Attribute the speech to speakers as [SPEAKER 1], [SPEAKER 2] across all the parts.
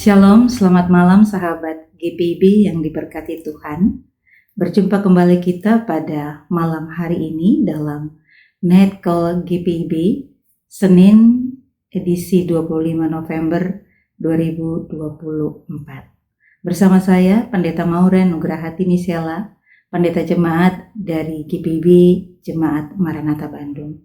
[SPEAKER 1] Shalom, selamat malam sahabat GPIB yang diberkati Tuhan. Berjumpa kembali kita pada malam hari ini dalam Night Call GPIB, Senin edisi 25 November 2024. Bersama saya, Pendeta Mauren Nugrahati Misela, Pendeta Jemaat dari GPIB Jemaat Maranatha Bandung.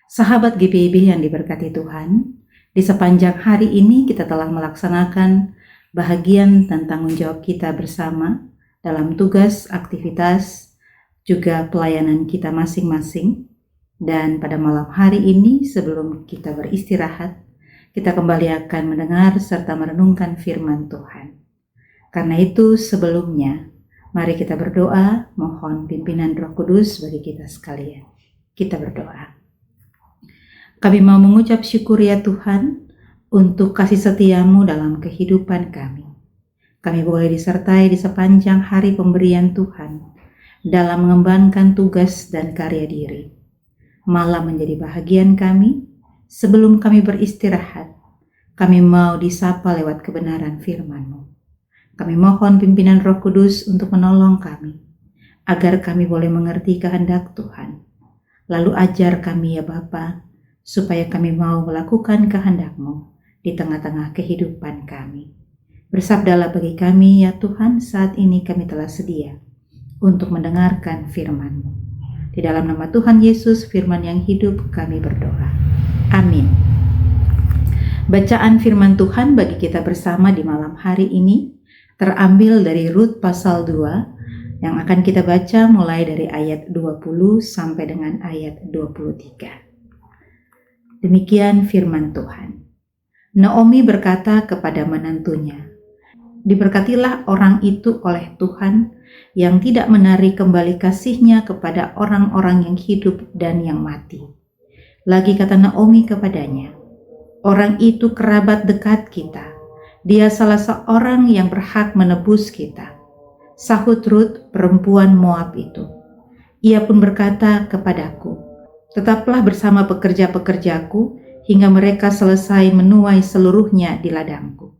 [SPEAKER 1] Sahabat GPIB yang diberkati Tuhan, di sepanjang hari ini kita telah melaksanakan bahagian dan tanggung jawab kita bersama dalam tugas, aktivitas, juga pelayanan kita masing-masing. Dan pada malam hari ini sebelum kita beristirahat, kita kembali akan mendengar serta merenungkan firman Tuhan. Karena itu sebelumnya, mari kita berdoa, mohon pimpinan Roh Kudus bagi kita sekalian. Kita berdoa. Kami mau mengucap syukur ya Tuhan untuk kasih setiamu dalam kehidupan kami. Kami boleh disertai di sepanjang hari pemberian Tuhan dalam mengembangkan tugas dan karya diri. Malam menjadi bahagian kami. Sebelum kami beristirahat, kami mau disapa lewat kebenaran firman-Mu. Kami mohon pimpinan Roh Kudus untuk menolong kami, agar kami boleh mengerti kehendak Tuhan. Lalu ajar kami ya Bapa, supaya kami mau melakukan kehendak-Mu di tengah-tengah kehidupan kami. Bersabdalah bagi kami ya Tuhan, saat ini kami telah sedia untuk mendengarkan firman-Mu. Di dalam nama Tuhan Yesus, firman yang hidup, kami berdoa. Amin. Bacaan firman Tuhan bagi kita bersama di malam hari ini terambil dari Rut pasal 2 yang akan kita baca mulai dari ayat 20 sampai dengan ayat 23. Demikian firman Tuhan. Naomi berkata kepada menantunya, "Diberkatilah orang itu oleh Tuhan yang tidak menarik kembali kasih-Nya kepada orang-orang yang hidup dan yang mati." Lagi kata Naomi kepadanya, "Orang itu kerabat dekat kita. Dia salah seorang yang berhak menebus kita." Sahut Rut, perempuan Moab itu. Ia pun berkata kepadaku, "Tetaplah bersama pekerja-pekerjaku hingga mereka selesai menuai seluruhnya di ladangku."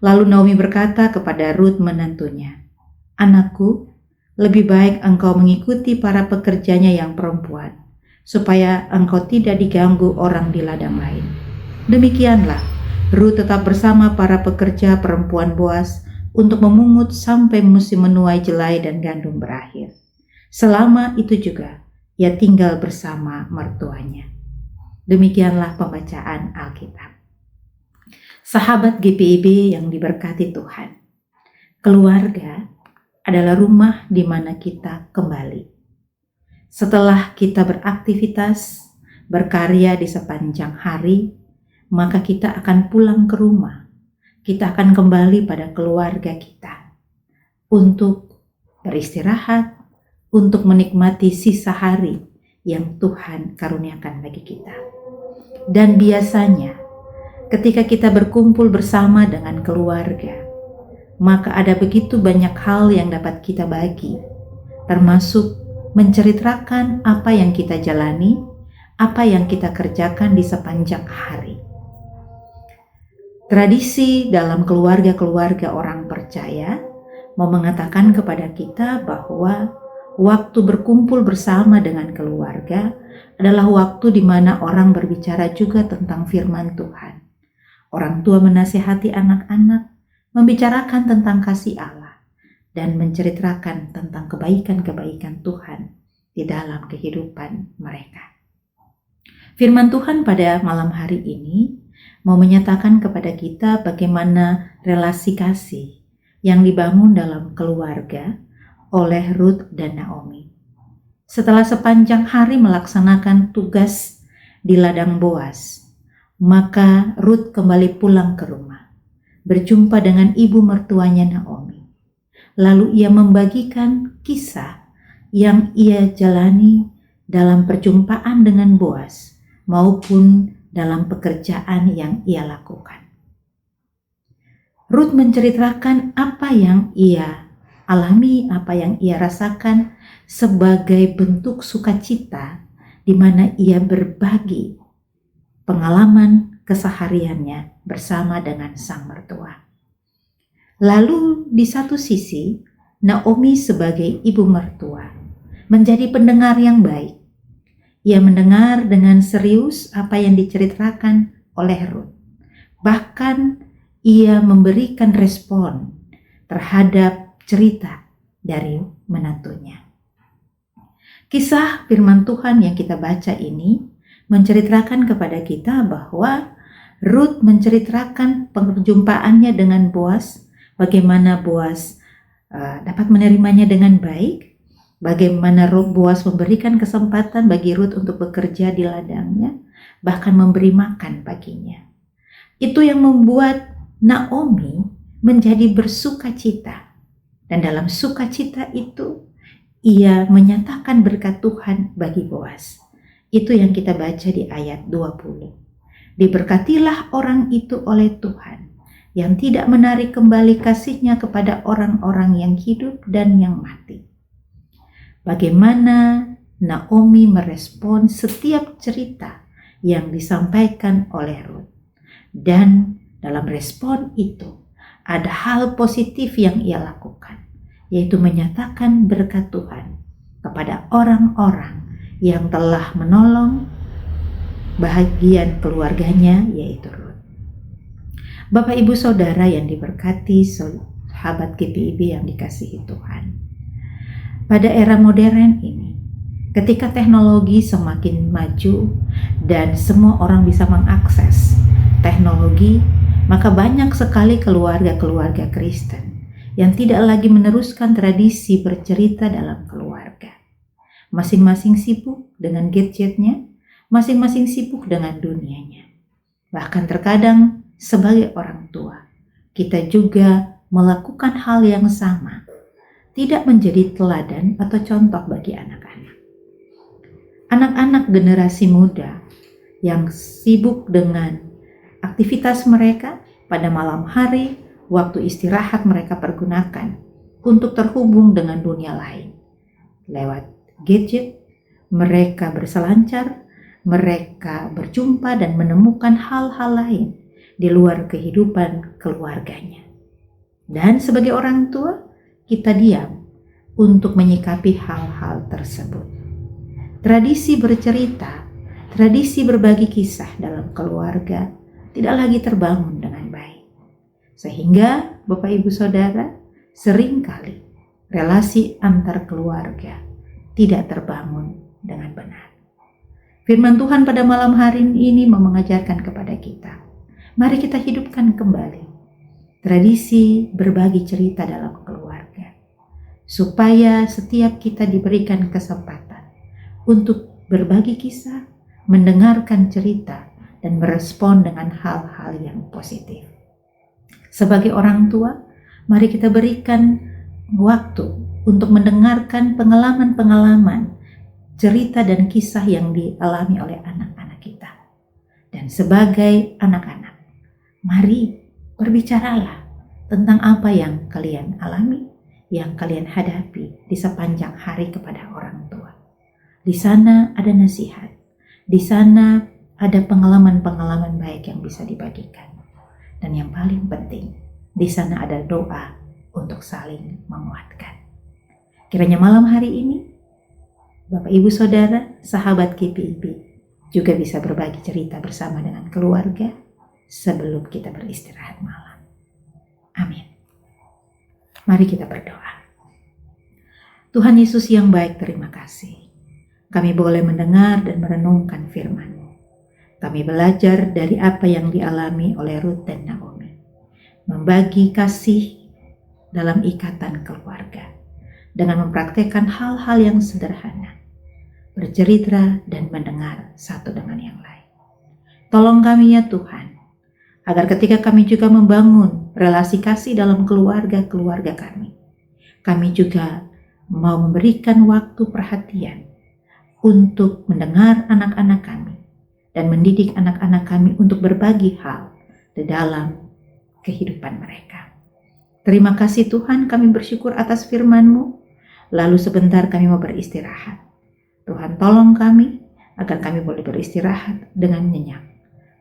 [SPEAKER 1] Lalu Naomi berkata kepada Rut menantunya, "Anakku, lebih baik engkau mengikuti para pekerjanya yang perempuan, supaya engkau tidak diganggu orang di ladang lain." Demikianlah, Rut tetap bersama para pekerja perempuan Boas untuk memungut sampai musim menuai jelai dan gandum berakhir. Selama itu juga ia tinggal bersama mertuanya. Demikianlah pembacaan Alkitab. Sahabat GPIB yang diberkati Tuhan, keluarga adalah rumah di mana kita kembali. Setelah kita beraktivitas, berkarya di sepanjang hari, maka kita akan pulang ke rumah. Kita akan kembali pada keluarga kita untuk beristirahat, untuk menikmati sisa hari yang Tuhan karuniakan bagi kita. Dan biasanya ketika kita berkumpul bersama dengan keluarga, maka ada begitu banyak hal yang dapat kita bagi, termasuk menceritakan apa yang kita jalani, apa yang kita kerjakan di sepanjang hari. Tradisi dalam keluarga-keluarga orang percaya mau mengatakan kepada kita bahwa waktu berkumpul bersama dengan keluarga adalah waktu di mana orang berbicara juga tentang firman Tuhan. Orang tua menasihati anak-anak, membicarakan tentang kasih Allah, dan menceritakan tentang kebaikan-kebaikan Tuhan di dalam kehidupan mereka. Firman Tuhan pada malam hari ini mau menyatakan kepada kita bagaimana relasi kasih yang dibangun dalam keluarga oleh Rut dan Naomi. Setelah sepanjang hari melaksanakan tugas di ladang Boas, maka Rut kembali pulang ke rumah, berjumpa dengan ibu mertuanya Naomi. Lalu ia membagikan kisah yang ia jalani dalam perjumpaan dengan Boas maupun dalam pekerjaan yang ia lakukan. Rut menceritakan apa yang ia alami, apa yang ia rasakan sebagai bentuk sukacita di mana ia berbagi pengalaman, kesehariannya bersama dengan sang mertua. Lalu di satu sisi, Naomi sebagai ibu mertua menjadi pendengar yang baik. Ia mendengar dengan serius apa yang diceritakan oleh Ruth. Bahkan ia memberikan respon terhadap cerita dari menantunya. Kisah firman Tuhan yang kita baca ini menceritakan kepada kita bahwa Ruth menceritakan perjumpaannya dengan Boaz, bagaimana Boaz dapat menerimanya dengan baik, bagaimana Boaz memberikan kesempatan bagi Ruth untuk bekerja di ladangnya, bahkan memberi makan baginya. Itu yang membuat Naomi menjadi bersuka cita, dan dalam sukacita itu ia menyatakan berkat Tuhan bagi Boaz. Itu yang kita baca di ayat 20. Diberkatilah orang itu oleh Tuhan, yang tidak menarik kembali kasih-Nya kepada orang-orang yang hidup dan yang mati. Bagaimana Naomi merespon setiap cerita yang disampaikan oleh Ruth. Dan dalam respon itu ada hal positif yang ia lakukan, yaitu menyatakan berkat Tuhan kepada orang-orang yang telah menolong bahagian keluarganya, yaitu Ruth. Bapak Ibu Saudara yang diberkati, sahabat GPIB yang dikasihi Tuhan. Pada era modern ini, ketika teknologi semakin maju dan semua orang bisa mengakses teknologi, maka banyak sekali keluarga-keluarga Kristen yang tidak lagi meneruskan tradisi bercerita dalam keluarga. Masing-masing sibuk dengan gadgetnya, masing-masing sibuk dengan dunianya. Bahkan terkadang sebagai orang tua, kita juga melakukan hal yang sama, tidak menjadi teladan atau contoh bagi anak-anak. Anak-anak generasi muda yang sibuk dengan aktivitas mereka pada malam hari, waktu istirahat mereka pergunakan untuk terhubung dengan dunia lain. Lewat gadget, mereka berselancar, mereka berjumpa dan menemukan hal-hal lain di luar kehidupan keluarganya. Dan sebagai orang tua, kita diam untuk menyikapi hal-hal tersebut. Tradisi bercerita, tradisi berbagi kisah dalam keluarga tidak lagi terbangun dengan baik. Sehingga Bapak Ibu Saudara, seringkali relasi antar keluarga tidak terbangun dengan benar. Firman Tuhan pada malam hari ini mengajarkan kepada kita, mari kita hidupkan kembali tradisi berbagi cerita dalam keluarga, supaya setiap kita diberikan kesempatan untuk berbagi kisah, mendengarkan cerita, dan merespon dengan hal-hal yang positif. Sebagai orang tua, mari kita berikan waktu untuk mendengarkan pengalaman-pengalaman, cerita dan kisah yang dialami oleh anak-anak kita. Dan sebagai anak-anak, mari berbicaralah tentang apa yang kalian alami, yang kalian hadapi di sepanjang hari kepada orang tua. Di sana ada nasihat, di sana ada pengalaman-pengalaman baik yang bisa dibagikan. Dan yang paling penting, di sana ada doa untuk saling menguatkan. Kiranya malam hari ini, Bapak Ibu Saudara, sahabat GPIB juga bisa berbagi cerita bersama dengan keluarga sebelum kita beristirahat malam. Amin. Mari kita berdoa. Tuhan Yesus yang baik, terima kasih. Kami boleh mendengar dan merenungkan firman-Mu. Kami belajar dari apa yang dialami oleh Ruth dan Naomi. Membagi kasih dalam ikatan keluarga dengan mempraktekkan hal-hal yang sederhana, bercerita dan mendengar satu dengan yang lain. Tolong kami ya Tuhan, agar ketika kami juga membangun relasi kasih dalam keluarga-keluarga kami juga mau memberikan waktu perhatian untuk mendengar anak-anak kami dan mendidik anak-anak kami untuk berbagi hal di dalam kehidupan mereka. Terima kasih Tuhan, kami bersyukur atas firman-Mu. Lalu sebentar kami mau beristirahat. Tuhan tolong kami agar kami boleh beristirahat dengan nyenyak,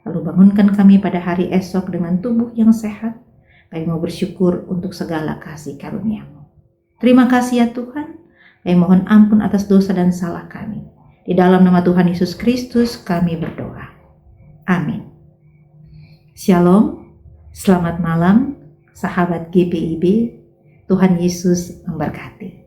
[SPEAKER 1] lalu bangunkan kami pada hari esok dengan tubuh yang sehat. Kami mau bersyukur untuk segala kasih karunia-Mu. Terima kasih ya Tuhan. Kami mohon ampun atas dosa dan salah kami. Di dalam nama Tuhan Yesus Kristus kami berdoa. Amin. Shalom, selamat malam, sahabat GPIB. Tuhan Yesus memberkati.